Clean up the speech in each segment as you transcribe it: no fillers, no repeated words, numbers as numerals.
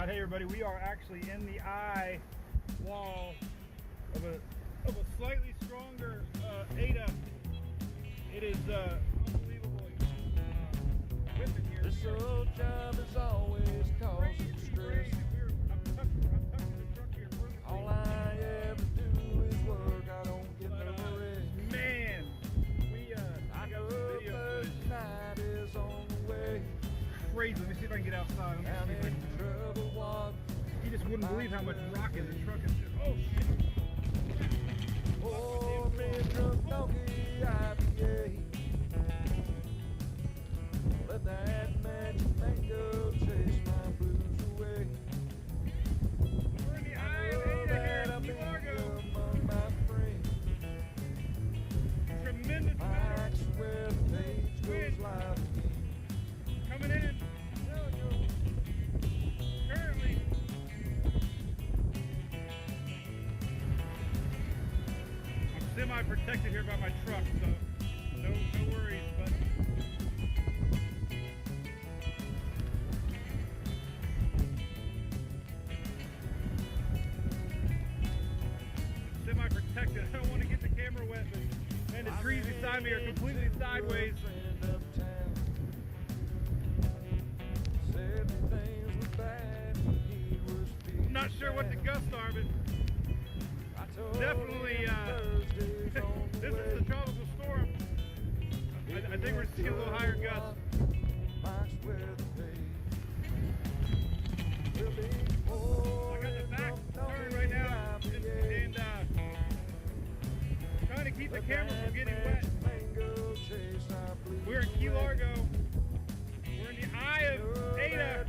Hey everybody, we are actually in the eye wall of a slightly stronger Ada. It is unbelievable. Whipping here. This old job is always causing stress. I'm tucking the truck here. All I ever do is work. I don't get no rest. Man, I got some video footage. Night is on the way. Crazy. Let me see if I can get outside. Down in trouble water. You just wouldn't believe how much rock in the truck is. Oh shit. Oh, man, drunk donkey, IPA. Let that magic mango chase my blues away. We're in the eye of Ada here in Key Largo. Among my friends. Tremendous I swear the page goes live again. coming in. Currently. I'm semi-protected here by my truck, so no worries, but semi-protected. I don't want to get the camera wet, but man, the trees beside me are completely sideways. I'm not sure what the gusts are, but definitely this is the tropical storm. I think we're seeing a little higher gusts. I got the back turned right now and trying to keep the camera from getting wet. We're in Key Largo. We're in the eye of Ada.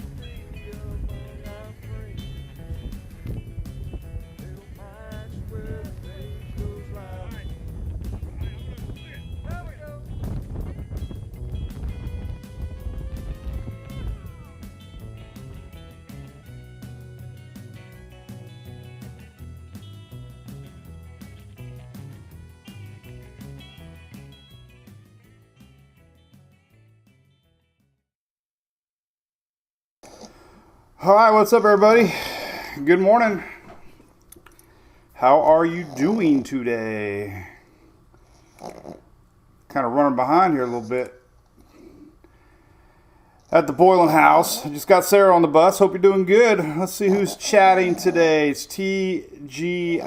All right, what's up, everybody? Good morning. How are you doing today? Kind of running behind here a little bit. At the Boylan house. I just got Sarah on the bus. Hope you're doing good. Let's see who's chatting today. It's TGIF,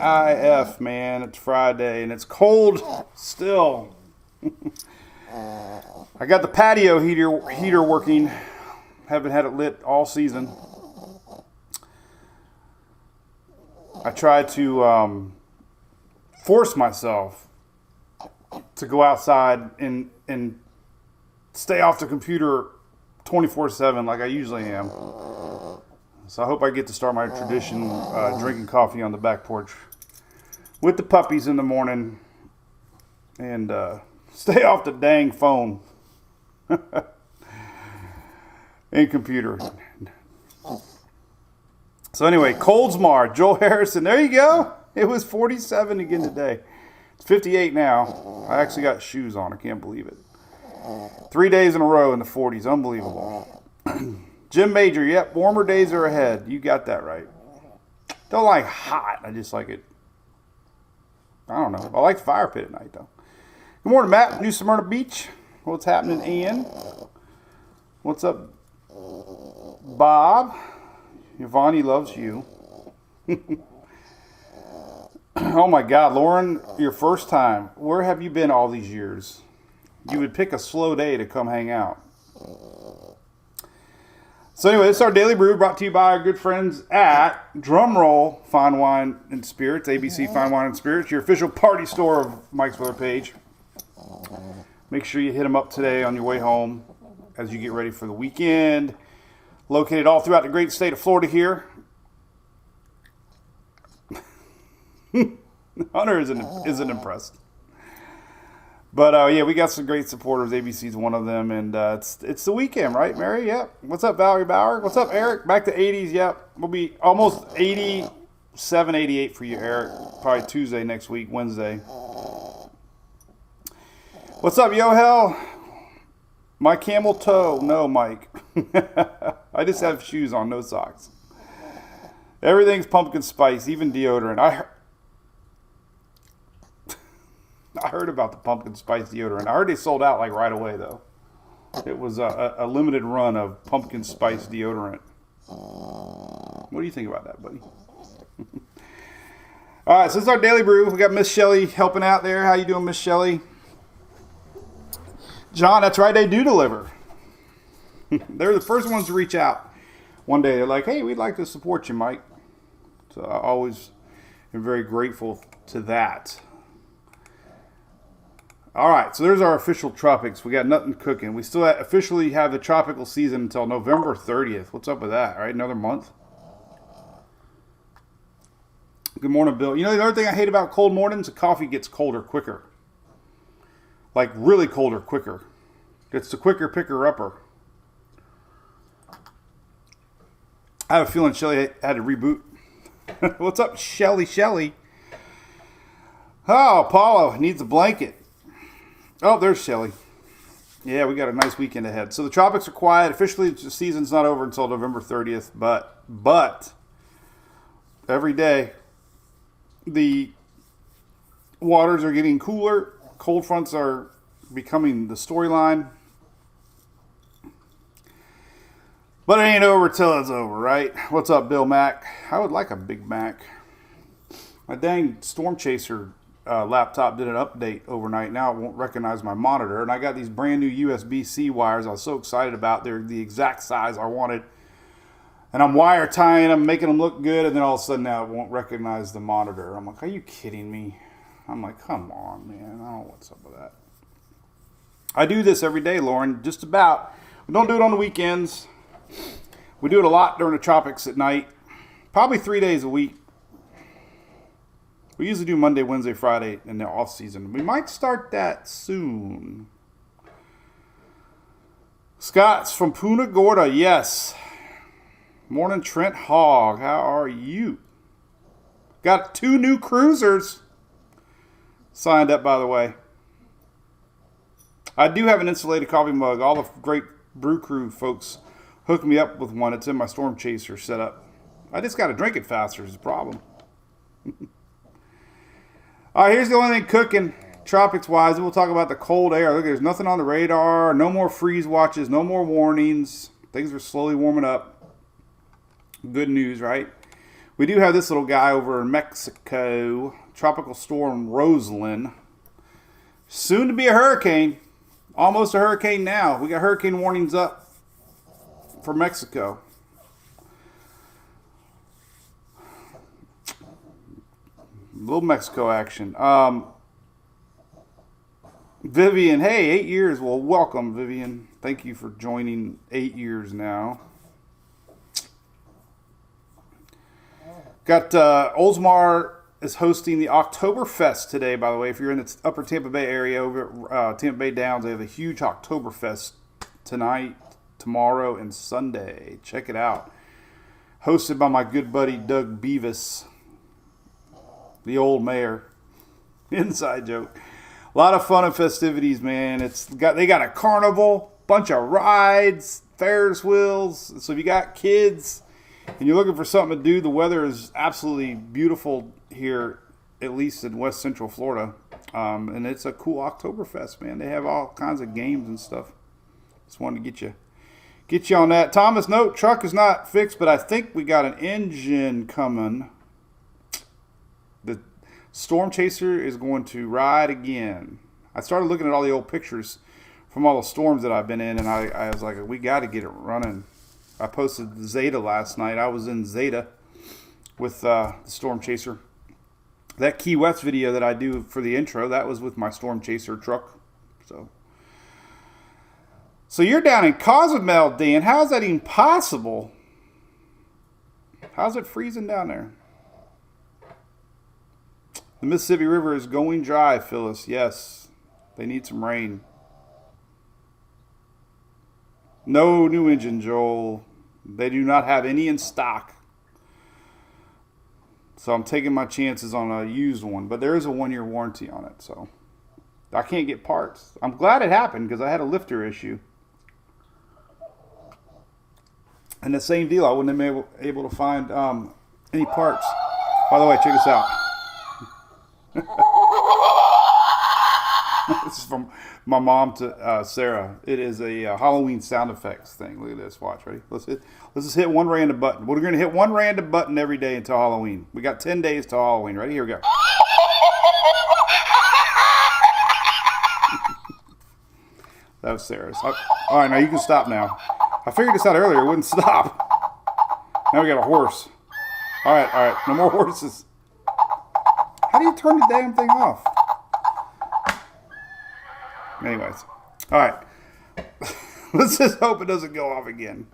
man. It's Friday, and it's cold still. I got the patio heater working. Haven't had it lit all season. I try to force myself to go outside and stay off the computer 24/7 like I usually am. So I hope I get to start my tradition drinking coffee on the back porch with the puppies in the morning and stay off the dang phone and computer. So anyway, Coldsmar, Joel Harrison, there you go. It was 47 again today. It's 58 now. I actually got shoes on. I can't believe it. 3 days in a row in the 40s. Unbelievable. Jim Major, yep, warmer days are ahead. You got that right. Don't like hot. I just like it. I don't know. I like the fire pit at night, though. Good morning, Matt. New Smyrna Beach. What's happening, Ian? What's up, Bob? Yvonne loves you. Oh my God, Lauren, your first time. Where have you been all these years? You would pick a slow day to come hang out. So anyway, this is our Daily Brew brought to you by our good friends at Drumroll Fine Wine and Spirits, ABC Fine Wine and Spirits, your official party store of Mike's Weather Page. Make sure you hit them up today on your way home as you get ready for the weekend. Located all throughout the great state of Florida here. Hunter isn't impressed. But yeah, we got some great supporters. ABC's one of them, and it's the weekend, right, Mary? Yep. What's up, Valerie Bauer? What's up, Eric? Back to 80s. Yep. We'll be almost 87, 88 for you, Eric. Probably Tuesday next week, Wednesday. What's up, Yo-Hell? My camel toe. No, Mike. I just have shoes on, no socks. Everything's pumpkin spice, even deodorant. I heard about the pumpkin spice deodorant. I heard they sold out like right away though. It was a limited run of pumpkin spice deodorant. What do you think about that, buddy? All right, so this is our Daily Brew. We got Miss Shelley helping out there. How you doing, Miss Shelley? John, that's right. They do deliver. They're the first ones to reach out. One day they're like, hey, we'd like to support you, Mike. So I always am very grateful to that. All right, so there's our official Tropics. We got nothing cooking. We still officially have the tropical season until November 30th. What's up with that, right? Another month. Good morning, Bill. You know, the other thing I hate about cold mornings, the coffee gets colder quicker. Like really colder quicker. It's the quicker picker-upper. I have a feeling Shelly had to reboot. What's up, Shelly? Oh, Paulo needs a blanket. Oh, there's Shelly. Yeah, we got a nice weekend ahead. So the tropics are quiet. Officially, the season's not over until November 30th. But every day, the waters are getting cooler. Cold fronts are becoming the storyline. But it ain't over till it's over, right? What's up, Bill Mac? I would like a Big Mac. My dang Storm Chaser laptop did an update overnight. Now it won't recognize my monitor. And I got these brand new USB-C wires I was so excited about. They're the exact size I wanted. And I'm wire tying them, making them look good. And then all of a sudden now it won't recognize the monitor. I'm like, are you kidding me? I'm like, come on, man. I don't know what's up with that. I do this every day, Lauren. Just about. We don't do it on the weekends. We do it a lot during the tropics at night. Probably 3 days a week. We usually do Monday, Wednesday, Friday in the off season. We might start that soon. Scott's from Punta Gorda. Yes. Morning, Trent Hogg. How are you? Got 2 new cruisers signed up, by the way. I do have an insulated coffee mug. All the great Brew Crew folks hooked me up with one. It's in my Storm Chaser setup. I just got to drink it faster is the problem. All right, here's the only thing cooking, tropics-wise. We'll talk about the cold air. Look, there's nothing on the radar. No more freeze watches. No more warnings. Things are slowly warming up. Good news, right? We do have this little guy over in Mexico. Tropical storm Roslyn. Soon to be a hurricane. Almost a hurricane now. We got hurricane warnings up for Mexico. Little Mexico action. Vivian, hey, 8 years. Well, welcome, Vivian. Thank you for joining 8 years now. Got Oldsmar is hosting the Oktoberfest today, by the way. If you're in the upper Tampa Bay area, over at Tampa Bay Downs, they have a huge Oktoberfest tonight, tomorrow, and Sunday. Check it out. Hosted by my good buddy Doug Beavis, the old mayor. Inside joke. A lot of fun and festivities, man. They got a carnival, bunch of rides, Ferris wheels. So if you got kids and you're looking for something to do, the weather is absolutely beautiful here, at least in West Central Florida. And it's a cool Oktoberfest, man. They have all kinds of games and stuff. Just wanted to get you on that. Thomas, no, truck is not fixed, but I think we got an engine coming. The Storm Chaser is going to ride again. I started looking at all the old pictures from all the storms that I've been in, and I was like, we got to get it running. I posted Zeta last night. I was in Zeta with the Storm Chaser. That Key West video that I do for the intro, that was with my Storm Chaser truck. So you're down in Cozumel, Dan. How is that even possible? How's it freezing down there? The Mississippi River is going dry, Phyllis. Yes, they need some rain. No new engine, Joel. They do not have any in stock. So I'm taking my chances on a used one. But there is a 1-year warranty on it. So I can't get parts. I'm glad it happened because I had a lifter issue. And the same deal. I wouldn't have been able to find any parts. By the way, check this out. This is from my mom to Sarah. It is a Halloween sound effects thing. Look at this. Watch. Ready? Let's just hit one random button. We're going to hit one random button every day until Halloween. We got 10 days till Halloween. Ready? Here we go. That was Sarah's. All right, now you can stop now. I figured this out earlier. It wouldn't stop. Now we got a horse. All right. No more horses. How do you turn the damn thing off? Anyways. All right. Let's just hope it doesn't go off again.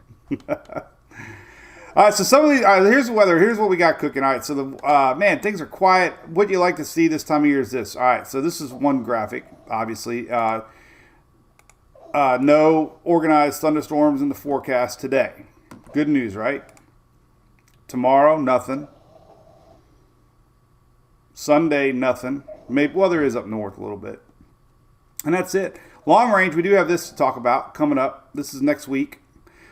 All right, so some of these, here's the weather. Here's what we got cooking. All right, so man, things are quiet. What you like to see this time of year is this. All right, so this is one graphic, obviously. No organized thunderstorms in the forecast today. Good news, right? Tomorrow, nothing. Sunday, nothing. Maybe, well, there is up north a little bit. And that's it. Long range, we do have this to talk about coming up. This is next week.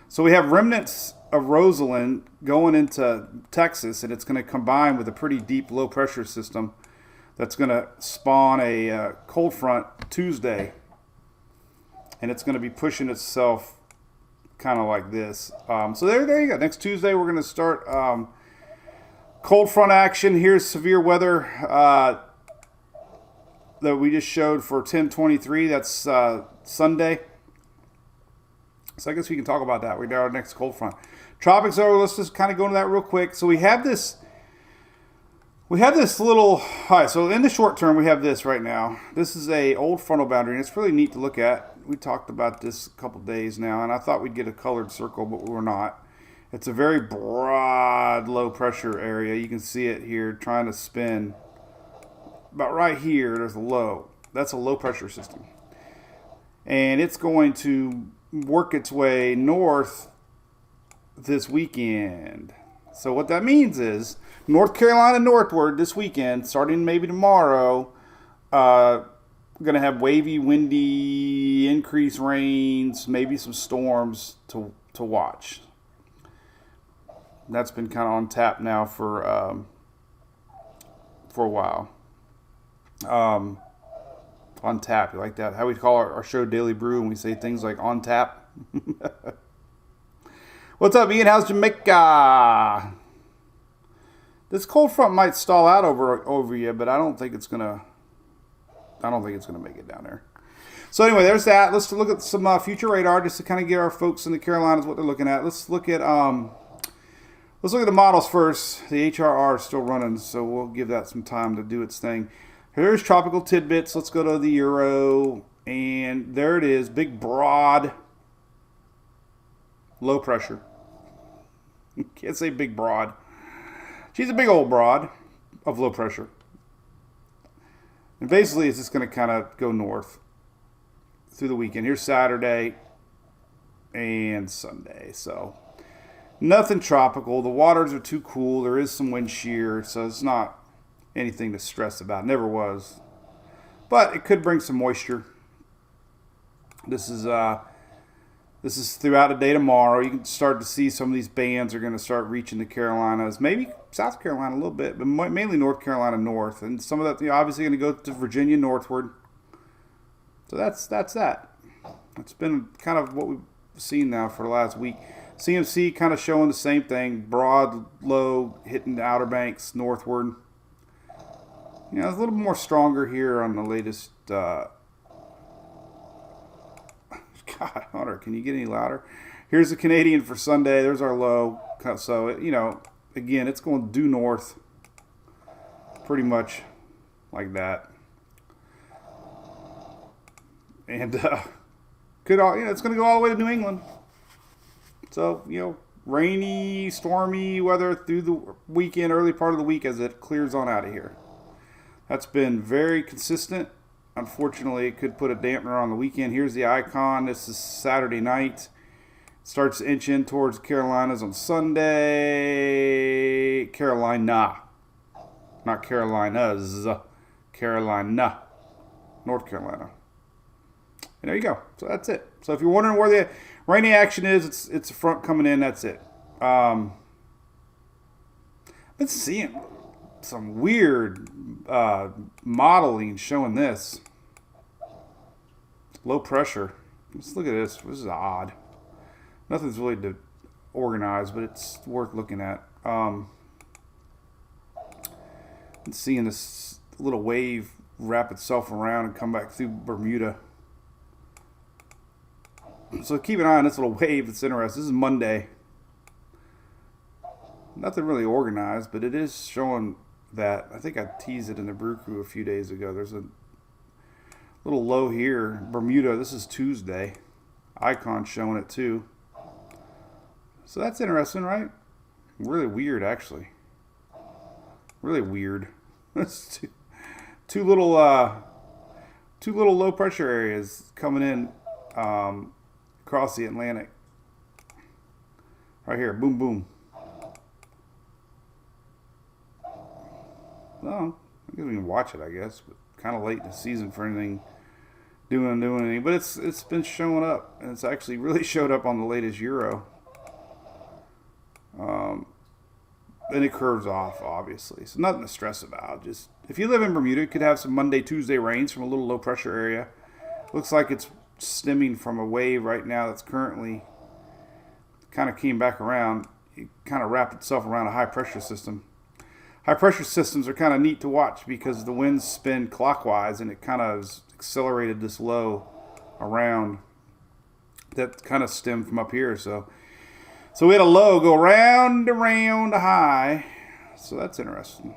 So we have remnants of Roslyn going into Texas, and it's going to combine with a pretty deep low pressure system that's going to spawn a cold front Tuesday. And it's going to be pushing itself kind of like this. So there you go. Next Tuesday, we're going to start cold front action. Here's severe weather that we just showed for 10/23. That's Sunday. So I guess we can talk about that. We're down our next cold front. Tropics over. Let's just kind of go into that real quick. So we have this little, all right, so in the short term, we have this right now. This is a old frontal boundary, and it's really neat to look at. We talked about this a couple days now, and I thought we'd get a colored circle, but we're not. It's a very broad low pressure area. You can see it here trying to spin. About right here, there's a low. That's a low pressure system. And it's going to work its way north this weekend. So what that means is North Carolina northward this weekend, starting maybe tomorrow, going to have wavy, windy, increased rains, maybe some storms to watch. That's been kind of on tap now for a while. On tap, you like that? How we call our show Daily Brew when we say things like on tap. What's up, Ian? How's Jamaica? This cold front might stall out over you, but I don't think it's gonna make it down there. So anyway, there's that. Let's look at some future radar just to kind of get our folks in the Carolinas what they're looking at. Let's look at the models first. The HRR is still running, so we'll give that some time to do its thing. Here's tropical tidbits. Let's go to the Euro, and there it is. Big, broad, low pressure. Can't say big broad. She's a big old broad of low pressure. And basically, it's just going to kind of go north through the weekend. Here's Saturday and Sunday. So nothing tropical. The waters are too cool. There is some wind shear, so it's not anything to stress about. Never was. But it could bring some moisture. This is throughout the day tomorrow. You can start to see some of these bands are going to start reaching the Carolinas. Maybe South Carolina a little bit, but mainly North Carolina north. And some of that, obviously going to go to Virginia northward. So that's that. It's been kind of what we've seen now for the last week. CMC kind of showing the same thing. Broad, low, hitting the Outer Banks northward. It's a little more stronger here on the latest. God, Hunter, can you get any louder? Here's the Canadian for Sunday. There's our low. So, again, it's going due north. Pretty much like that. And it's going to go all the way to New England. So, rainy, stormy weather through the weekend, early part of the week as it clears on out of here. That's been very consistent. Unfortunately, it could put a dampener on the weekend. Here's the icon. This is Saturday night. Starts to inch in towards Carolinas on Sunday. Carolina. Not Carolinas. Carolina. North Carolina. And there you go. So that's it. So if you're wondering where the rainy action is, it's a front coming in. That's it. Been been seeing some weird modeling showing this. Low pressure. Let's look at this. This is odd. Nothing's really organized, but it's worth looking at. Seeing this little wave wrap itself around and come back through Bermuda. So keep an eye on this little wave. It's interesting. This is Monday. Nothing really organized, but it is showing that. I think I teased it in the Brew Crew a few days ago. There's a little low here. Bermuda, this is Tuesday. Icon showing it too. So that's interesting, right? Really weird, actually. Really weird. That's two little low pressure areas coming in across the Atlantic. Right here, boom, boom. No, I guess we can watch it, I guess, but kind of late in the season for anything doing anything. But it's been showing up, and it's actually really showed up on the latest Euro. And it curves off, obviously, so nothing to stress about. Just if you live in Bermuda, it could have some Monday, Tuesday rains from a little low pressure area. Looks like it's stemming from a wave right now that's currently kind of came back around. It kind of wrapped itself around a high pressure system. High pressure systems are kind of neat to watch because the winds spin clockwise, and it kind of accelerated this low around that kind of stemmed from up here. So we had a low go round around a high. So that's interesting.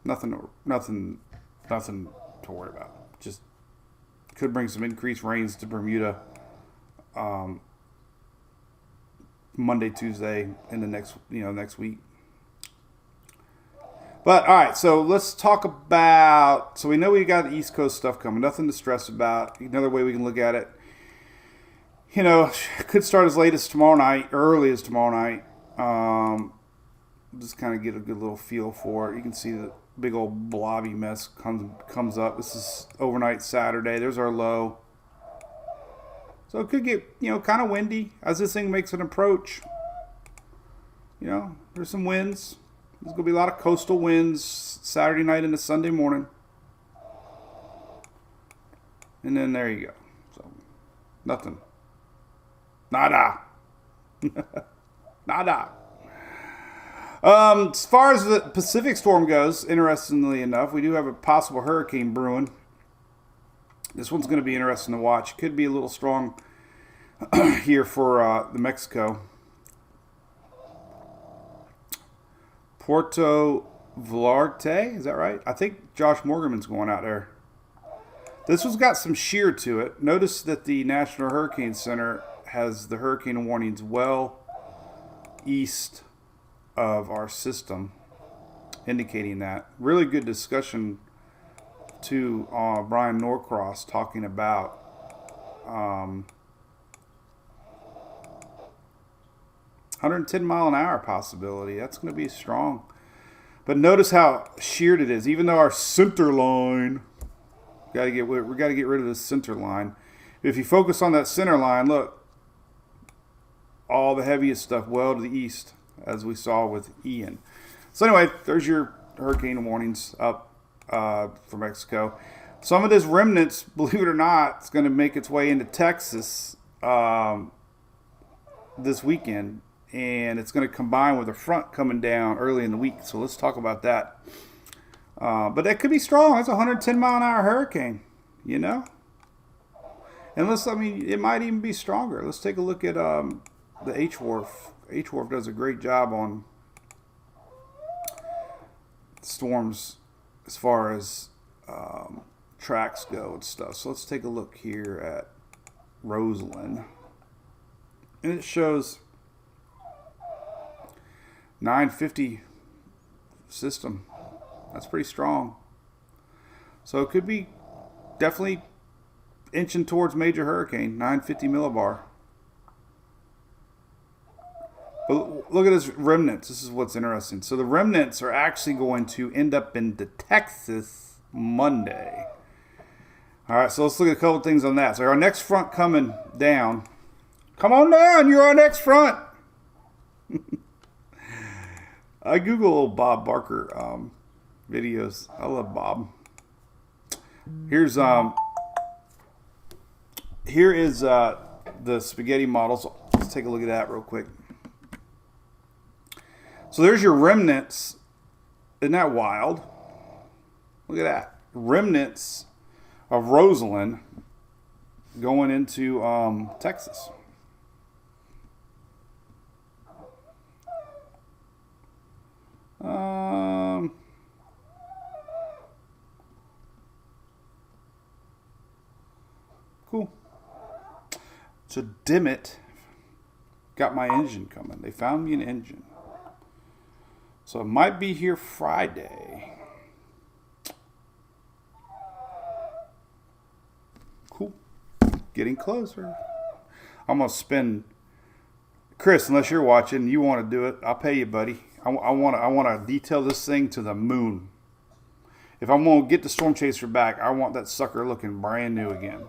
Nothing to worry about. Just could bring some increased rains to Bermuda Monday, Tuesday, in the next week. But all right, so let's talk about. So we know we got the East Coast stuff coming. Nothing to stress about. Another way we can look at it. Could start as late as tomorrow night, early as tomorrow night. Just kind of get a good little feel for it. You can see the big old blobby mess comes up. This is overnight Saturday. There's our low. So it could get, kind of windy as this thing makes an approach. There's some winds. There's going to be a lot of coastal winds Saturday night into Sunday morning. And then there you go. So, nothing. Nada. Nada. As far as the Pacific storm goes, interestingly enough, we do have a possible hurricane brewing. This one's going to be interesting to watch. Could be a little strong here for the Mexico. Puerto Vallarta, is that right? I think Josh Morgan's going out there. This one's got some shear to it. Notice that the National Hurricane Center has the hurricane warnings well east of our system, indicating that. Really good discussion to Brian Norcross talking about 110 mile an hour possibility. That's going to be strong. But notice how sheared it is. Even though our center line, we got to get rid of this center line. If you focus on that center line, look, all the heaviest stuff well to the east, as we saw with Ian. So anyway, there's your hurricane warnings up for Mexico. Some of this remnants, believe it or not, is going to make its way into Texas this weekend. And it's going to combine with a front coming down early in the week. So let's talk about that. But that could be strong. It's a 110 mile an hour hurricane, And it might even be stronger. Let's take a look at the H-Wharf. H-Wharf does a great job on storms as far as tracks go and stuff. So let's take a look here at Roslyn. And it shows 950 system. That's pretty strong. So it could be definitely inching towards major hurricane, 950 millibar. But look at this remnants. This is what's interesting. So the remnants are actually going to end up into Texas Monday. All right, so let's look at a couple things on that. So our next front coming down. Come on down, you're our next front. I Google Bob Barker videos. I love Bob. Here is the spaghetti models. Let's take a look at that real quick. So there's your remnants. Isn't that wild? Look at that. Remnants of Roslyn going into Texas. Cool. So Dimmitt got my engine coming. They found me an engine. So it might be here Friday. Cool. Getting closer. I'm going to spend... Chris, unless you're watching, you want to do it, I'll pay you, buddy. I want to detail this thing to the moon. If I'm going to get the Storm Chaser back, I want that sucker looking brand new again.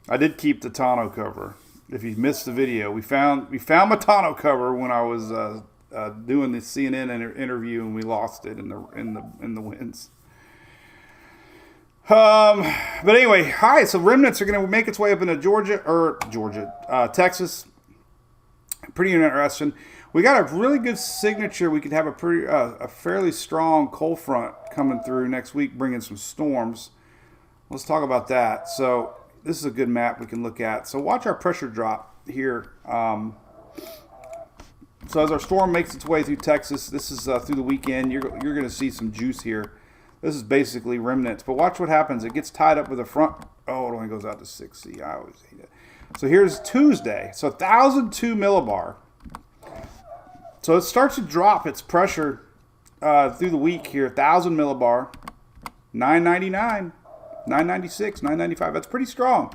I did keep the tonneau cover. If you missed the video, we found my tonneau cover when I was doing the CNN interview, and we lost it in the winds. But anyway, hi. So remnants are going to make its way up into Texas. Pretty interesting. We got a really good signature. We could have a fairly strong cold front coming through next week, bringing some storms. Let's talk about that. So this is a good map we can look at. So watch our pressure drop here. So as our storm makes its way through Texas, this is through the weekend. You're going to see some juice here. This is basically remnants. But watch what happens. It gets tied up with a front. Oh, it only goes out to 6C. I always hate it. So here's Tuesday. So 1,002 millibar. So it starts to drop its pressure through the week here. 1,000 millibar. 999. 996, 995. That's pretty strong.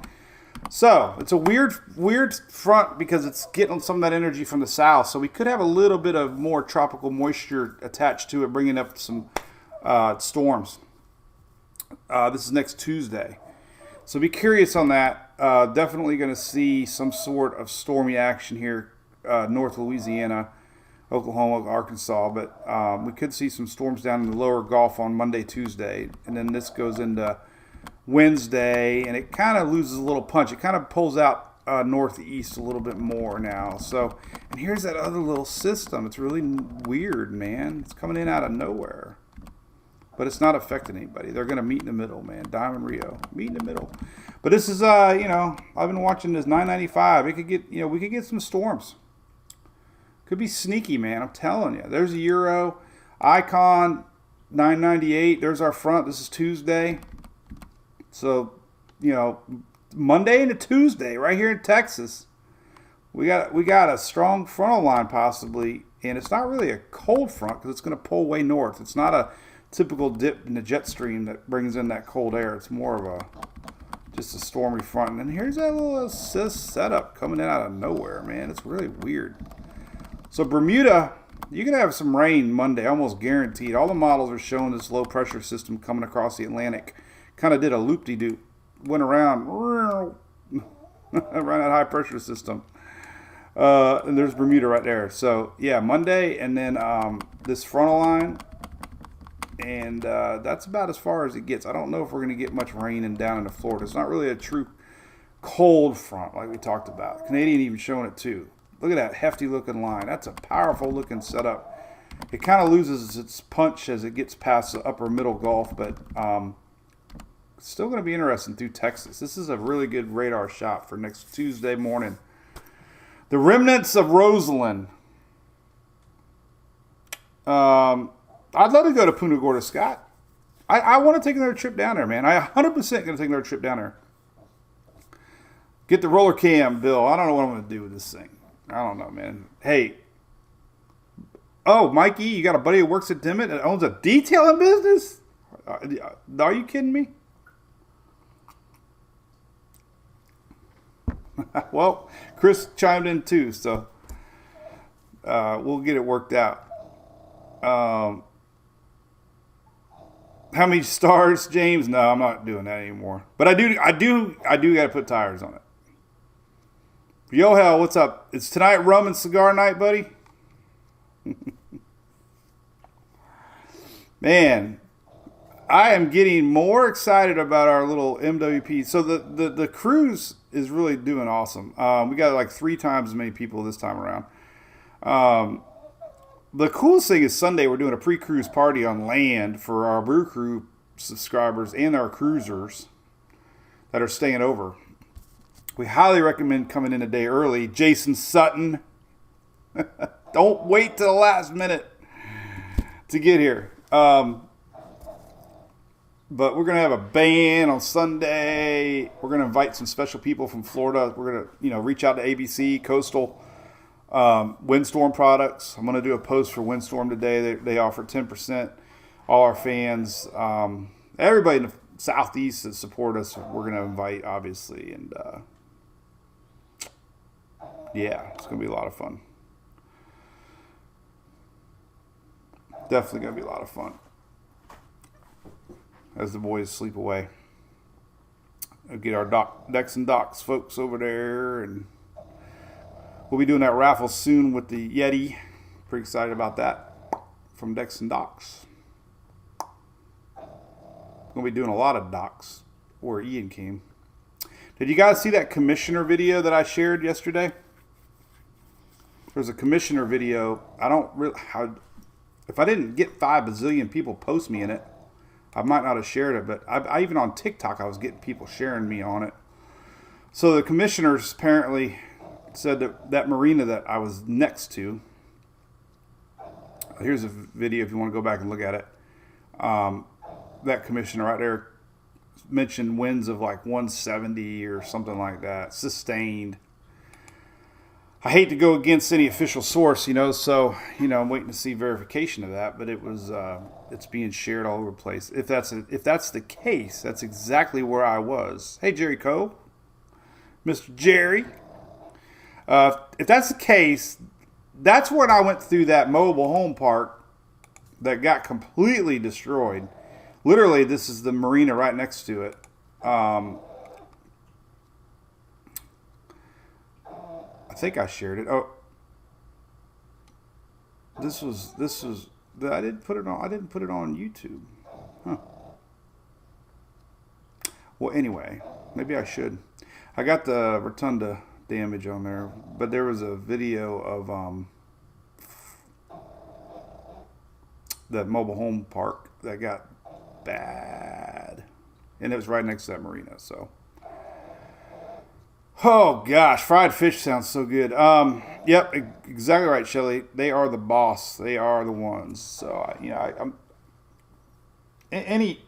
So it's a weird front because it's getting some of that energy from the south. So we could have a little bit of more tropical moisture attached to it, bringing up some storms. This is next Tuesday. So be curious on that. Definitely going to see some sort of stormy action here, north Louisiana, Oklahoma, Arkansas. But we could see some storms down in the lower Gulf on Monday, Tuesday. And then this goes into Wednesday, and it kind of loses a little punch. It kind of pulls out northeast a little bit more now. So, and here's that other little system. It's really weird, man. It's coming in out of nowhere, but it's not affecting anybody. They're going to meet in the middle, man. Diamond Rio, meet in the middle. But this is, I've been watching this 995. It could get, we could get some storms. Could be sneaky, man. I'm telling you. There's a Euro, Icon, 998. There's our front. This is Tuesday. So, Monday into Tuesday, right here in Texas, we got a strong frontal line possibly, and it's not really a cold front because it's going to pull way north. It's not a typical dip in the jet stream that brings in that cold air. It's more of just a stormy front. And here's that little setup coming in out of nowhere, man. It's really weird. So Bermuda, you're going to have some rain Monday, almost guaranteed. All the models are showing this low pressure system coming across the Atlantic. Kind of did a loop-de-doop, went around that high pressure system. And there's Bermuda right there. So, yeah, Monday, and then this frontal line. And that's about as far as it gets. I don't know if we're going to get much rain down into Florida. It's not really a true cold front like we talked about. Canadian even showing it too. Look at that hefty looking line. That's a powerful looking setup. It kind of loses its punch as it gets past the upper middle Gulf, but it's still going to be interesting through Texas. This is a really good radar shot for next Tuesday morning. The remnants of Roslyn. I'd love to go to Punta Gorda, Scott. I want to take another trip down there, man. I 100% going to take another trip down there. Get the roller cam, Bill. I don't know what I'm going to do with this thing. I don't know, man. Hey. Oh, Mikey, you got a buddy who works at Dimmitt and owns a detailing business? Are you kidding me? Well, Chris chimed in too, so we'll get it worked out. How many stars, James? No, I'm not doing that anymore. But I do got to put tires on it. Yo, hell, what's up? It's tonight rum and cigar night, buddy. Man, I am getting more excited about our little MWP. So the cruise is really doing awesome. We got like 3 times as many people this time around. The coolest thing is Sunday we're doing a pre-cruise party on land for our Brew Crew subscribers and our cruisers that are staying over. We highly recommend coming in a day early. Jason Sutton. Don't wait till the last minute to get here. But we're going to have a band on Sunday. We're going to invite some special people from Florida. We're going to, reach out to ABC, Coastal, Windstorm Products. I'm going to do a post for Windstorm today. They offer 10%. All our fans, everybody in the Southeast that support us, we're going to invite, obviously. And, yeah, it's going to be a lot of fun. Definitely going to be a lot of fun. As the boys sleep away. I'll get our decks and docks folks over there. And we'll be doing that raffle soon with the Yeti. Pretty excited about that. From Decks and Docks. We'll be doing a lot of docks where Ian came. Did you guys see that commissioner video that I shared yesterday? There's a commissioner video. If I didn't get 5 bazillion people post me in it, I might not have shared it. But I even on TikTok, I was getting people sharing me on it. So the commissioners apparently said that marina that I was next to. Here's a video if you want to go back and look at it. That commissioner right there mentioned winds of like 170 or something like that, sustained. I hate to go against any official source, so, I'm waiting to see verification of that, but it's being shared all over the place. If that's the case, that's exactly where I was. Hey, Jerry Coe, Mr. Jerry. If that's the case, that's when I went through that mobile home park that got completely destroyed. Literally, this is the marina right next to it. I think I shared it. Oh, this was. I didn't put it on YouTube. Huh. Well, anyway, maybe I should. I got the Rotunda damage on there, but there was a video of the mobile home park that got bad, and it was right next to that marina. So. Oh gosh, fried fish sounds so good. Yep, exactly right, Shelly. They are the boss. They are the ones. So I'm any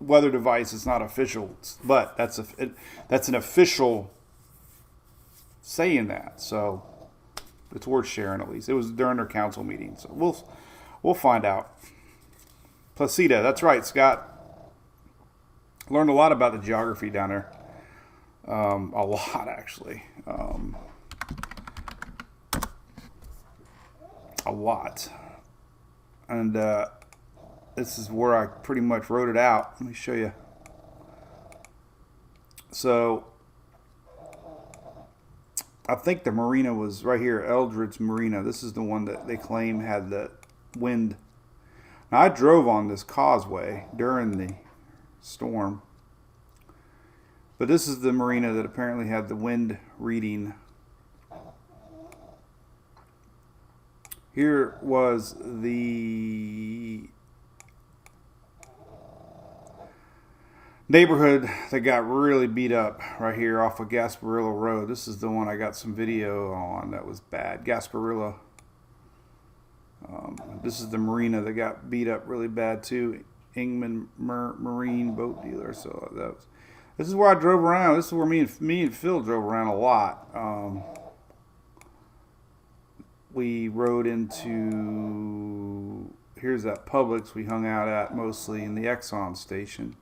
weather device is not official, but that's an official saying that. So it's worth sharing at least. It was during their council meeting, so we'll find out. Placida, that's right, Scott. Learned a lot about the geography down there. A lot, actually. A lot. And this is where I pretty much wrote it out. Let me show you. So, I think the marina was right here, Eldred's Marina. This is the one that they claim had the wind. Now, I drove on this causeway during the storm, but this is the marina that apparently had the wind reading. Here was the neighborhood that got really beat up right here off of Gasparilla Road. This is the one I got some video on that was bad. Gasparilla. This is the marina that got beat up really bad too. Ingman Marine Boat Dealer. So this is where I drove around. This is where me and Phil drove around a lot. We rode into, here's that Publix we hung out at mostly in the Exxon station.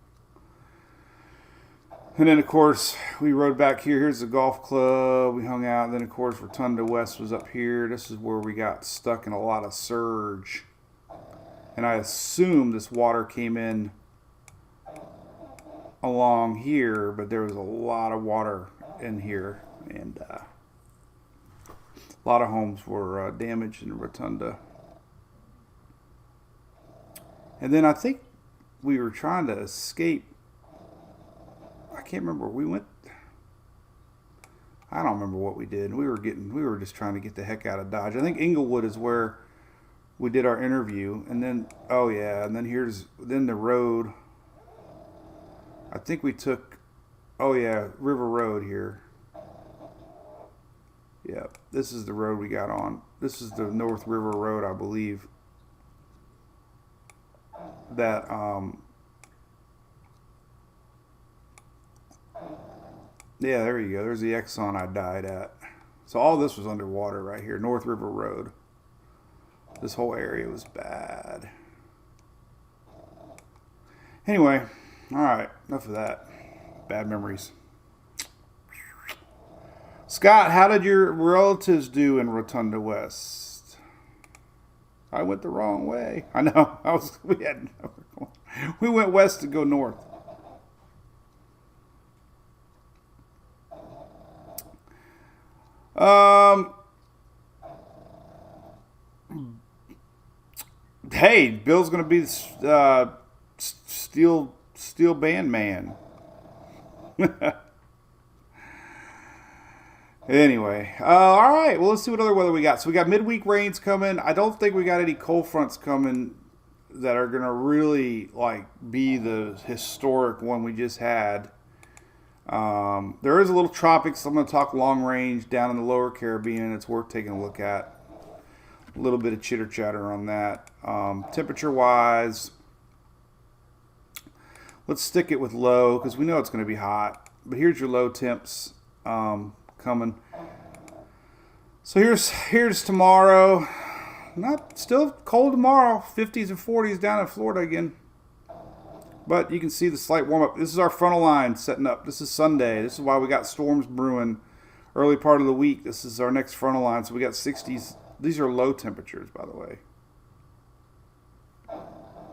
And then, of course, we rode back here. Here's the golf club. We hung out. And then, of course, Rotunda West was up here. This is where we got stuck in a lot of surge. And I assume this water came in along here, but there was a lot of water in here, and a lot of homes were damaged in Rotunda. And then I think we were trying to escape. I can't remember. We went. I don't remember what we did. We were just trying to get the heck out of Dodge. I think Inglewood is where we did our interview, and then and then the road. I think we took River Road here. Yeah, this is the road we got on. This is the North River Road, I believe. That yeah, there you go. There's the Exxon I died at. So all this was underwater right here, North River Road. This whole area was bad. Anyway, all right, enough of that. Bad memories. Scott, how did your relatives do in Rotunda West? I went the wrong way. I know. We went west to go north. Hey, Bill's gonna be the steel band man. Anyway, all right. Well, let's see what other weather we got. So we got midweek rains coming. I don't think we got any cold fronts coming that are gonna really be the historic one we just had. There is a little tropics. I'm going to talk long range down in the lower Caribbean. It's worth taking a look at. A little bit of chitter chatter on that. Temperature wise, let's stick it with low because we know it's going to be hot. But here's your low temps coming. So here's tomorrow. Not still cold tomorrow. 50s and 40s down in Florida again. But you can see the slight warm-up. This is our frontal line setting up. This is Sunday. This is why we got storms brewing early part of the week. This is our next frontal line. So we got 60s. These are low temperatures, by the way.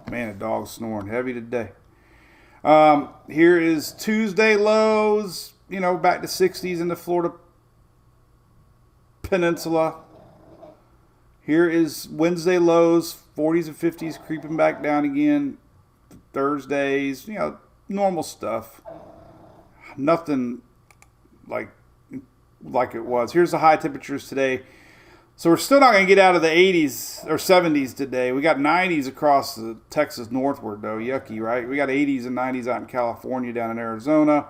Man, a dog's snoring heavy today. Here is Tuesday lows. Back to 60s in the Florida Peninsula. Here is Wednesday lows. 40s and 50s creeping back down again. Thursdays, normal stuff. Nothing like it was. Here's the high temperatures today. So we're still not going to get out of the 80s or 70s today. We got 90s across the Texas northward, though. Yucky, right? We got 80s and 90s out in California, down in Arizona.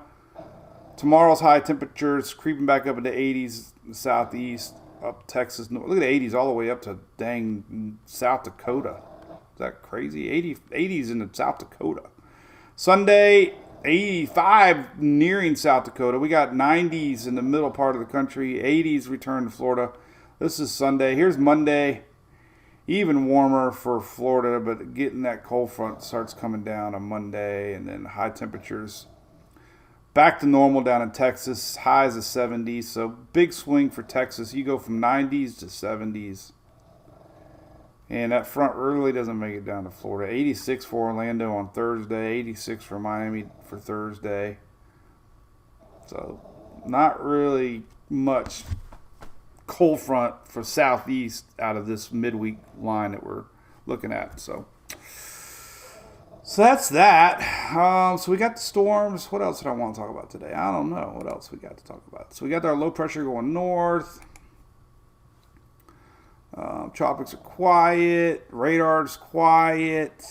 Tomorrow's high temperatures creeping back up into 80s in the southeast, up Texas. Look at the 80s all the way up to dang South Dakota. Is that crazy? 80s in South Dakota. Sunday, 85 nearing South Dakota. We got 90s in the middle part of the country. 80s return to Florida. This is Sunday. Here's Monday. Even warmer for Florida, but getting that cold front starts coming down on Monday. And then high temperatures back to normal down in Texas. Highs of 70s. So big swing for Texas. You go from 90s to 70s. And that front really doesn't make it down to Florida. 86 for Orlando on Thursday. 86 for Miami for Thursday. So not really much cold front for southeast out of this midweek line that we're looking at. So that's that. So we got the storms. What else did I want to talk about today? I don't know what else we got to talk about. So we got our low pressure going north. Tropics are quiet. Radar's quiet.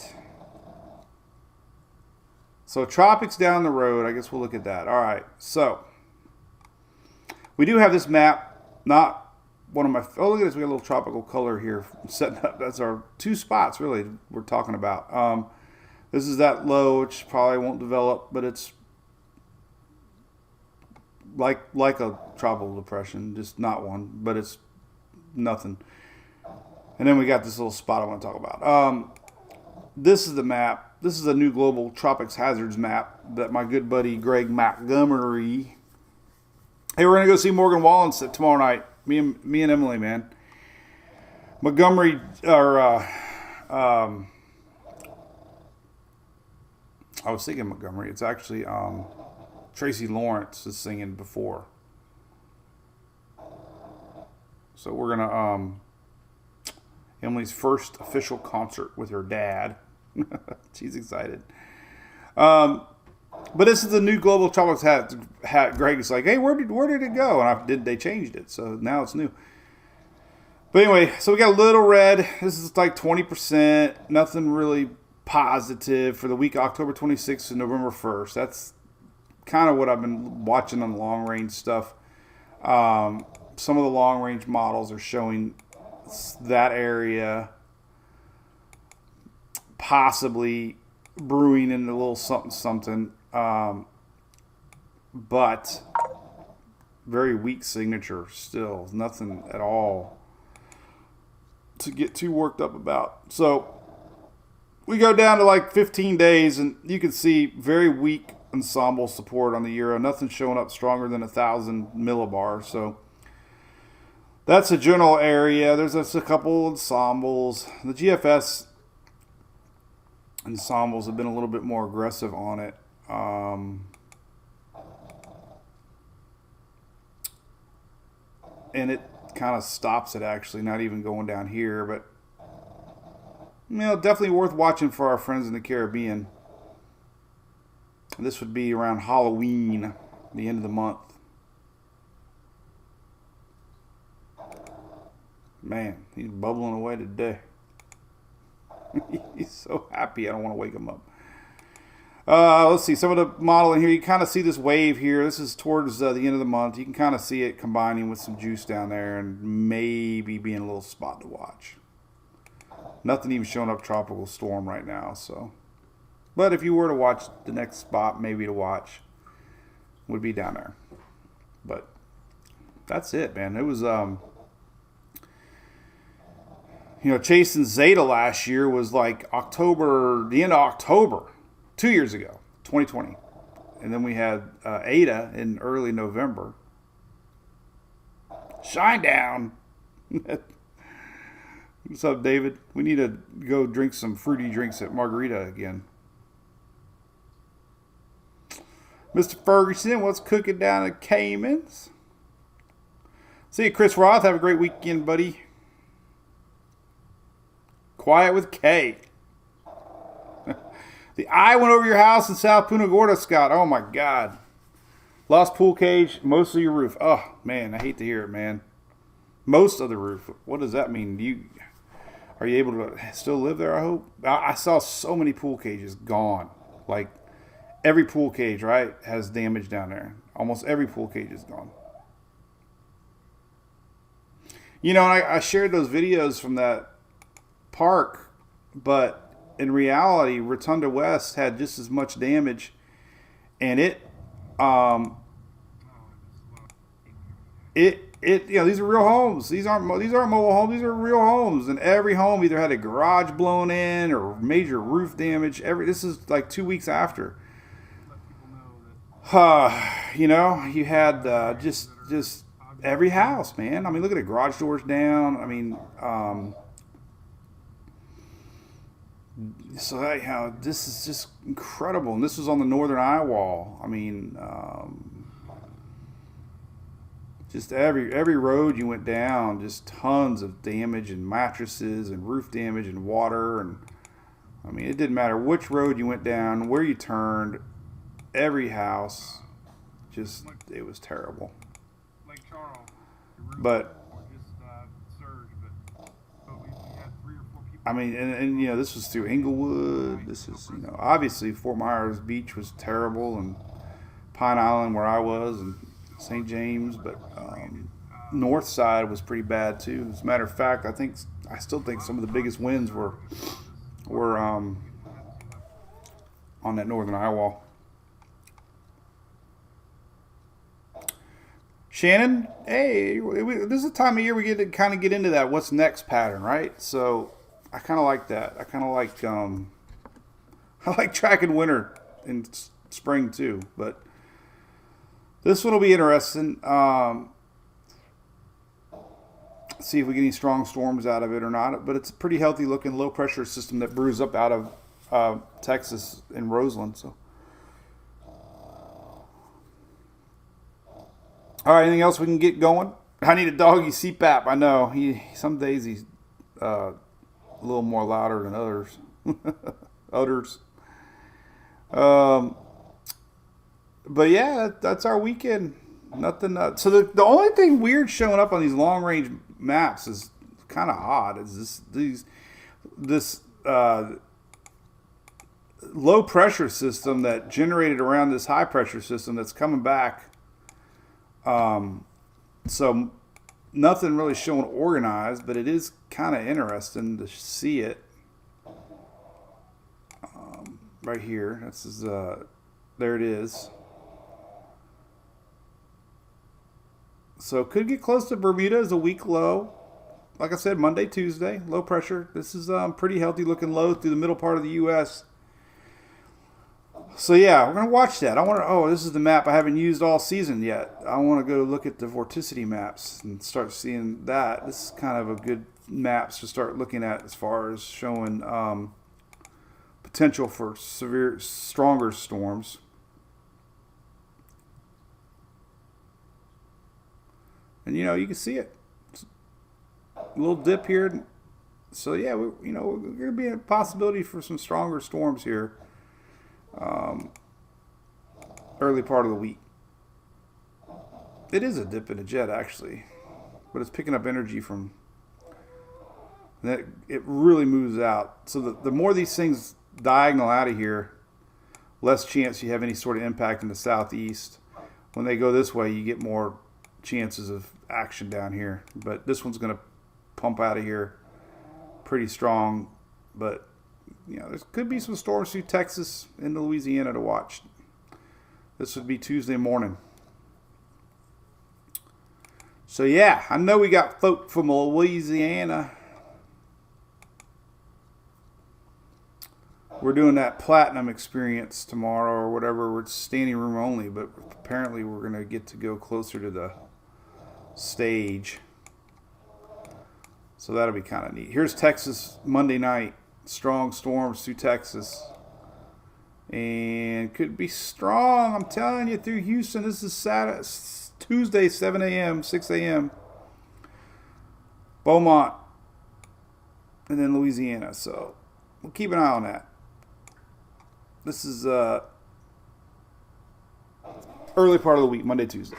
So tropics down the road. I guess we'll look at that. All right. So we do have this map. Not one of my. Oh, look at this. We got a little tropical color here setting up. That's our two spots really we're talking about. This is that low, which probably won't develop, but it's like a tropical depression, just not one, but it's nothing. And then we got this little spot I want to talk about. This is the map. This is a new global tropics hazards map that my good buddy Greg Montgomery. Hey, we're gonna go see Morgan Wallen tomorrow night. Me and Emily, man. Montgomery, I was thinking Montgomery. It's actually Tracy Lawrence is singing before. So we're gonna Emily's first official concert with her dad. She's excited. But this is the new Global Tropics hat. Greg's like, hey, where did it go? And they changed it, so now it's new. But anyway, so we got a little red. This is like 20%. Nothing really positive for the week October 26th to November 1st. That's kind of what I've been watching on the long range stuff. Some of the long range models are showing that area possibly brewing in a little something. But very weak signature still. Nothing at all to get too worked up about. So we go down to like 15 days and you can see very weak ensemble support on the Euro. Nothing showing up stronger than 1,000 millibars. So that's a general area. There's just a couple ensembles. The GFS ensembles have been a little bit more aggressive on it. And it kind of stops it, actually, not even going down here, but definitely worth watching for our friends in the Caribbean. This would be around Halloween, the end of the month. Man, he's bubbling away today. He's so happy I don't want to wake him up. Let's see, some of the model in here, you kind of see this wave here. This is towards the end of the month. You can kind of see it combining with some juice down there and maybe being a little spot to watch. Nothing even showing up tropical storm right now. So, but if you were to watch, the next spot maybe to watch would be down there. But that's it, man. It was, chasing Zeta last year was like the end of October. 2 years ago, 2020. And then we had Ada in early November. Shine down. What's up, David? We need to go drink some fruity drinks at Margarita again. Mr. Ferguson, what's cooking down at Caymans? See you, Chris Roth. Have a great weekend, buddy. Quiet with K. The eye went over your house in South Punta Gorda, Scott. Oh, my God. Lost pool cage, most of your roof. Oh, man, I hate to hear it, man. Most of the roof. What does that mean? Are you able to still live there, I hope? I saw so many pool cages gone. Like, every pool cage, right, has damage down there. Almost every pool cage is gone. I shared those videos from that park, but in reality, Rotunda West had just as much damage, and these are real homes. These aren't mobile homes. These are real homes, and every home either had a garage blown in or major roof damage. This is like 2 weeks after. You had just every house, man. I mean, look at the garage doors down. I mean, so this is just incredible, and this was on the northern eye wall. I mean, just every road you went down, just tons of damage and mattresses and roof damage and water, and I mean, it didn't matter which road you went down, where you turned, every house, it was terrible. Lake Charles, but. I mean, and this was through Inglewood. This is, obviously Fort Myers Beach was terrible, and Pine Island where I was, and St. James, but north side was pretty bad too. As a matter of fact, I still think some of the biggest winds were on that northern eye wall. Shannon, hey, this is the time of year we get to kind of get into that what's next pattern, right? So I kind of like that. I kind of like I like tracking winter and spring too, but this one will be interesting. See if we get any strong storms out of it or not. But it's a pretty healthy looking low pressure system that brews up out of Texas and Roslyn. So, all right, anything else we can get going? I need a doggy CPAP. I know. Some days he's a little more louder than others. Others. But yeah, that's our weekend. Nothing. So the only thing weird showing up on these long range maps is kind of odd. Is this low pressure system that generated around this high pressure system that's coming back. So nothing really showing organized, but it is kind of interesting to see it. Right here, this is there it is. So could get close to Bermuda as a weak low. Like I said, Monday, Tuesday, low pressure. This is pretty healthy looking low through the middle part of the U.S. So yeah, we're gonna watch that. This is the map I haven't used all season yet. I want to go look at the vorticity maps and start seeing that. This is kind of a good maps to start looking at as far as showing potential for stronger storms. And you can see it. It's a little dip here. So yeah, we're going to be a possibility for some stronger storms here. Early part of the week. It is a dip in a jet actually, but it's picking up energy from that. It really moves out. So the more these things diagonal out of here, less chance you have any sort of impact in the southeast. When they go this way, you get more chances of action down here. But this one's going to pump out of here pretty strong. But there could be some storms through Texas into Louisiana to watch. This would be Tuesday morning. So yeah, I know we got folk from Louisiana. We're doing that platinum experience tomorrow or whatever. It's standing room only, but apparently we're going to get to go closer to the stage. So that'll be kind of neat. Here's Texas Monday night. Strong storms through Texas. And could be strong, I'm telling you, through Houston. This is Saturday, Tuesday, 7 a.m., 6 a.m. Beaumont. And then Louisiana. So we'll keep an eye on that. This is early part of the week, Monday, Tuesday.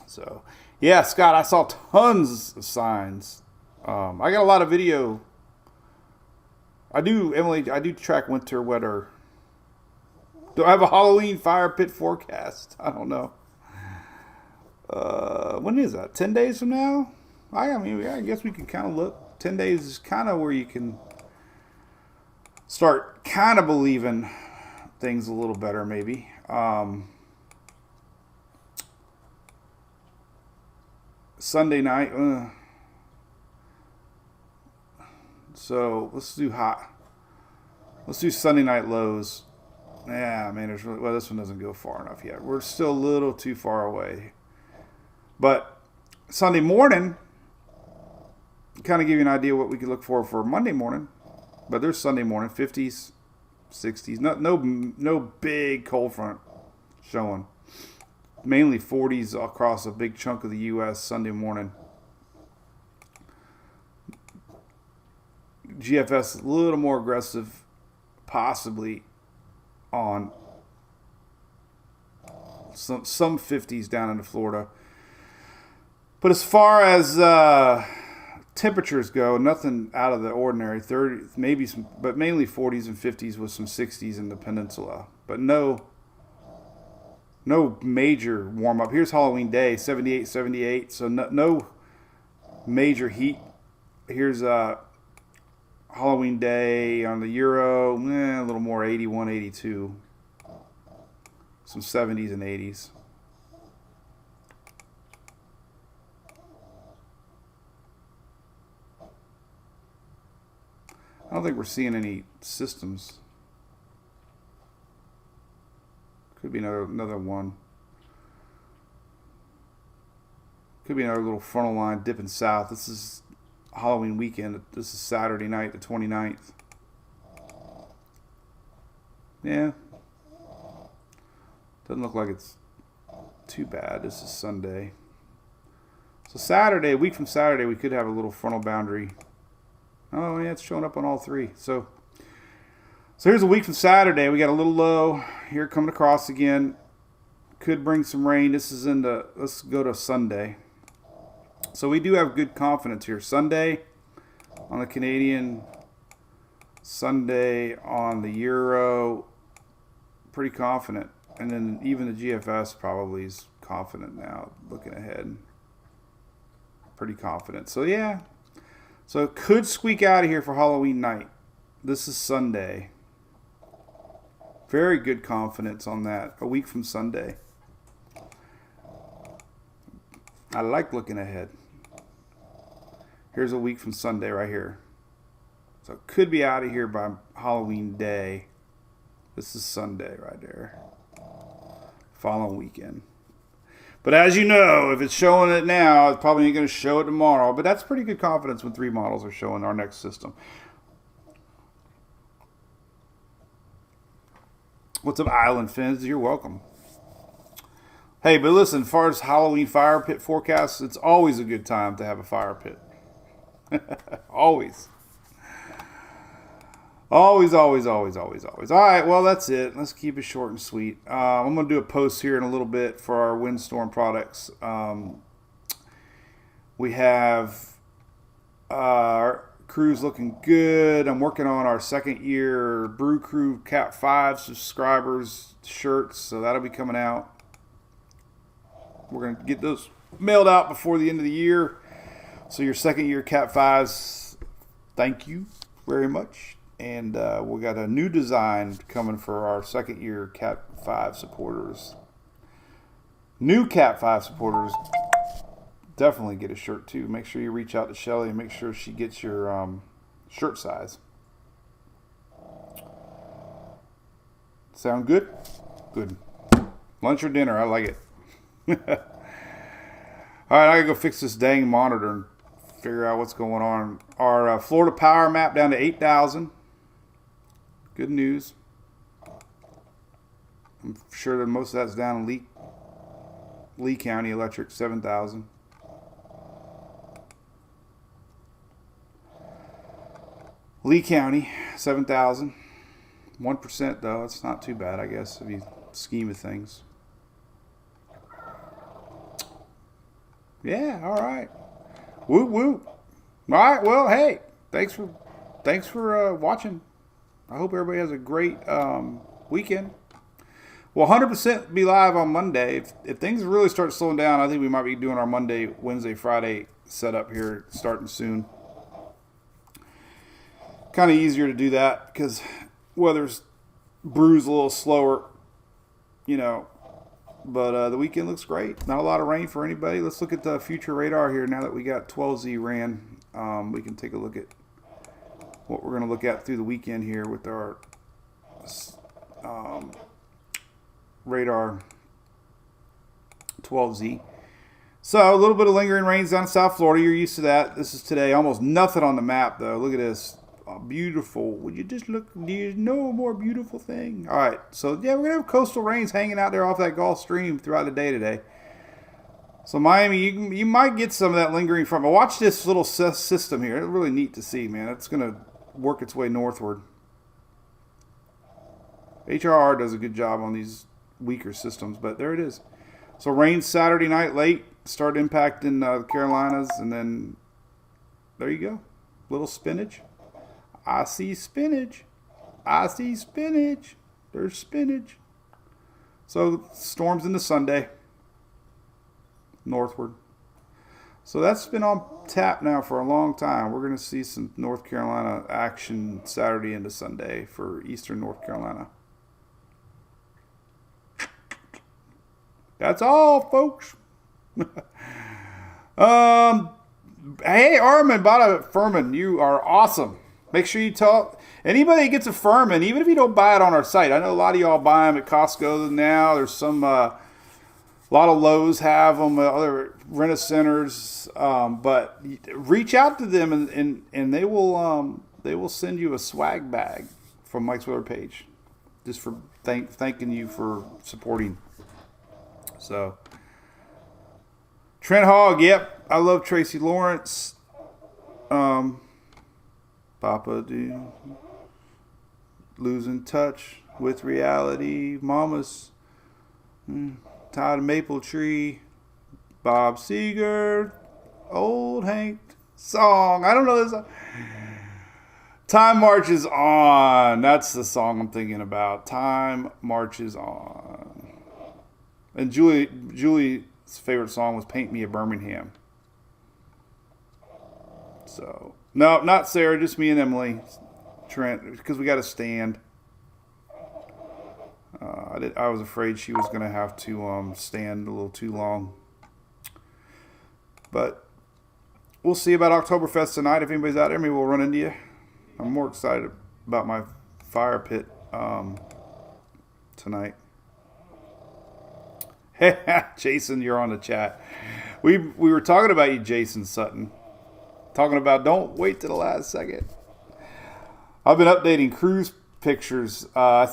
So, yeah, Scott, I saw tons of signs. I got a lot of video. Emily, I do track winter weather. Do I have a Halloween fire pit forecast? I don't know. When is that? 10 days from now? I guess we can kind of look. 10 days is kind of where you can start kind of believing things a little better, maybe. Sunday night. So let's do Sunday night lows. Yeah, man, this one doesn't go far enough yet. We're still a little too far away. But Sunday morning, kind of give you an idea what we could look for Monday morning. But there's Sunday morning, 50s, 60s. No big cold front showing. Mainly 40s across a big chunk of the U.S. Sunday morning. GFS a little more aggressive, possibly on some 50s down into Florida. But as far as temperatures go, nothing out of the ordinary. 30, maybe some, but mainly 40s and 50s with some 60s in the peninsula. But no major warm up. Here's Halloween day, 78, 78. So no major heat. Here's Halloween day on the Euro, a little more, 81, 82. Some 70s and 80s. I don't think we're seeing any systems. Could be another one. Could be another little frontal line dipping south. This is Halloween weekend. This is Saturday night, the 29th. Yeah. Doesn't look like it's too bad. This is Sunday. So Saturday, a week from Saturday, we could have a little frontal boundary. Oh, yeah, it's showing up on all three. So here's a week from Saturday. We got a little low here coming across again. Could bring some rain. This is let's go to Sunday. So we do have good confidence here. Sunday on the Canadian, Sunday on the Euro, pretty confident. And then even the GFS probably is confident now, looking ahead. Pretty confident. So yeah. So it could squeak out of here for Halloween night. This is Sunday. Very good confidence on that. A week from Sunday. I like looking ahead. Here's a week from Sunday right here. So it could be out of here by Halloween day. This is Sunday right there. Following weekend. But as you know, if it's showing it now, it's probably ain't going to show it tomorrow. But that's pretty good confidence when 3 models are showing our next system. What's up, Island Fins? You're welcome. Hey, but listen, as far as Halloween fire pit forecasts, it's always a good time to have a fire pit. Always. Always, always, always, always, always. All right, well, that's it. Let's keep it short and sweet. I'm going to do a post here in a little bit for our windstorm products. We have our crew's looking good. I'm working on our second year Brew Crew Cat 5 subscribers shirts, so that'll be coming out. We're going to get those mailed out before the end of the year. So your second year Cat 5s, thank you very much. And we got a new design coming for our second year Cat 5 supporters. New Cat 5 supporters, definitely get a shirt too. Make sure you reach out to Shelly and make sure she gets your shirt size. Sound good? Good. Lunch or dinner, I like it. All right, I gotta go fix this dang monitor and figure out what's going on. Our Florida power map down to 8,000. Good news. I'm sure that most of that's down in Lee County Electric, 7,000. Lee County, 7,000. 1% though, it's not too bad, I guess, if you scheme of things. Yeah, all right. Whoop whoop. All right, well, hey, thanks for watching. I hope everybody has a great weekend. Well, 100% be live on Monday. If things really start slowing down, I think we might be doing our Monday, Wednesday, Friday setup here starting soon. Kind of easier to do that because weather's brews a little slower, you know. But the weekend looks great. Not a lot of rain for anybody. Let's look at the future radar here now that we got 12Z ran. We can take a look at what we're going to look at through the weekend here with our radar 12Z. So a little bit of lingering rains down in South Florida. You're used to that. This is today. Almost nothing on the map though. Look at this. Oh, beautiful. Would you just look? Do you know a more beautiful thing? All right. So yeah, we're gonna have coastal rains hanging out there off that Gulf Stream throughout the day today. So Miami, you might get some of that lingering from. Watch this little system here. It's really neat to see, man. It's gonna work its way northward. HRR does a good job on these weaker systems, but there it is. So rain Saturday night late, start impacting the Carolinas, and then there you go. Little spinach. I see spinach. I see spinach. There's spinach. So storms into Sunday. Northward. So that's been on tap now for a long time. We're going to see some North Carolina action Saturday into Sunday for eastern North Carolina. That's all, folks. Hey, Armin, bought a Furman. You are awesome. Make sure you tell anybody that gets a Furman, even if you don't buy it on our site. I know a lot of y'all buy them at Costco now. There's some, a lot of Lowe's have them, other rent-a-centers. But reach out to them and they will send you a swag bag from Mike's Weather page, just for thanking you for supporting. So Trent Hogg, yep. I love Tracy Lawrence. Papa do. Losing touch with reality. Mama's tied a maple tree. Bob Seger. Old Hank song. I don't know this song. Time Marches On. That's the song I'm thinking about. Time Marches On. And Julie's favorite song was Paint Me a Birmingham. So, no, not Sarah, just me and Emily. Trent, because we got to stand. I was afraid she was going to have to stand a little too long. But we'll see about Oktoberfest tonight. If anybody's out there, maybe we'll run into you. I'm more excited about my fire pit tonight. Jason, you're on the chat. We were talking about you, Jason Sutton. Talking about don't wait to the last second. I've been updating cruise pictures. I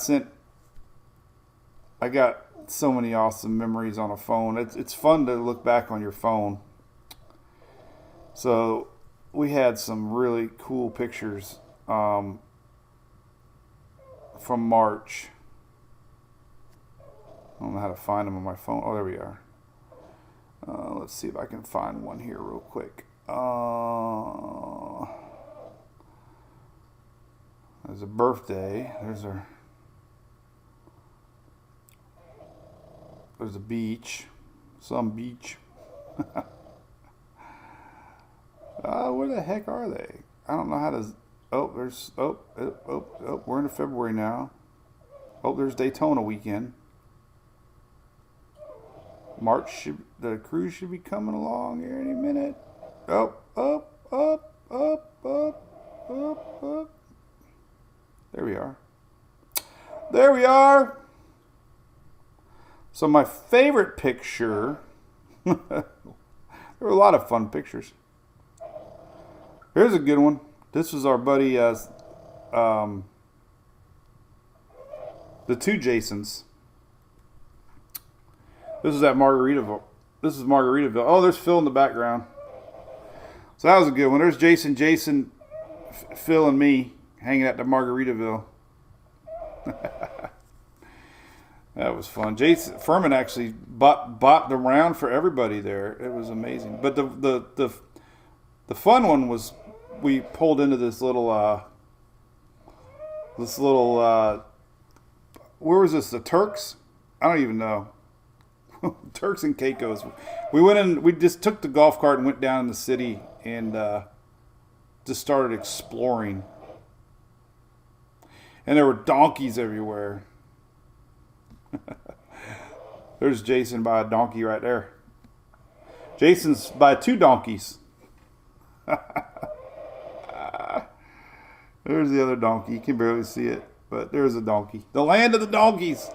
got so many awesome memories on a phone. It's fun to look back on your phone. So we had some really cool pictures from March. I don't know how to find them on my phone. Oh, there we are. Let's see if I can find one here real quick. There's a birthday. There's a beach. Some beach. Where the heck are they? I don't know how to. We're into February now. Oh, there's Daytona weekend. The cruise should be coming along here any minute. Up. There we are. There we are. So my favorite picture. There were a lot of fun pictures. Here's a good one. This was our buddy, the two Jasons. This is at Margaritaville. This is Margaritaville. Oh, there's Phil in the background. So that was a good one. There's Jason, Phil, and me hanging at the Margaritaville. That was fun. Jason Furman actually bought the round for everybody there. It was amazing. But the fun one was we pulled into this little where was this? The Turks? I don't even know. Turks and Caicos. We went in. We just took the golf cart and went down in the city and just started exploring. And there were donkeys everywhere. There's Jason by a donkey right there. Jason's by two donkeys. There's the other donkey. You can barely see it, but there's a donkey. The land of the donkeys.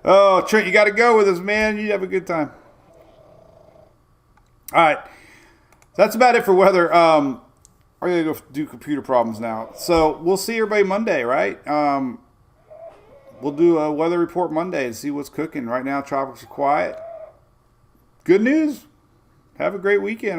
Oh, Trent, you got to go with us, man. You have a good time. All right. That's about it for weather. I'm going to go do computer problems now. So we'll see everybody Monday, right? We'll do a weather report Monday and see what's cooking. Right now, tropics are quiet. Good news. Have a great weekend.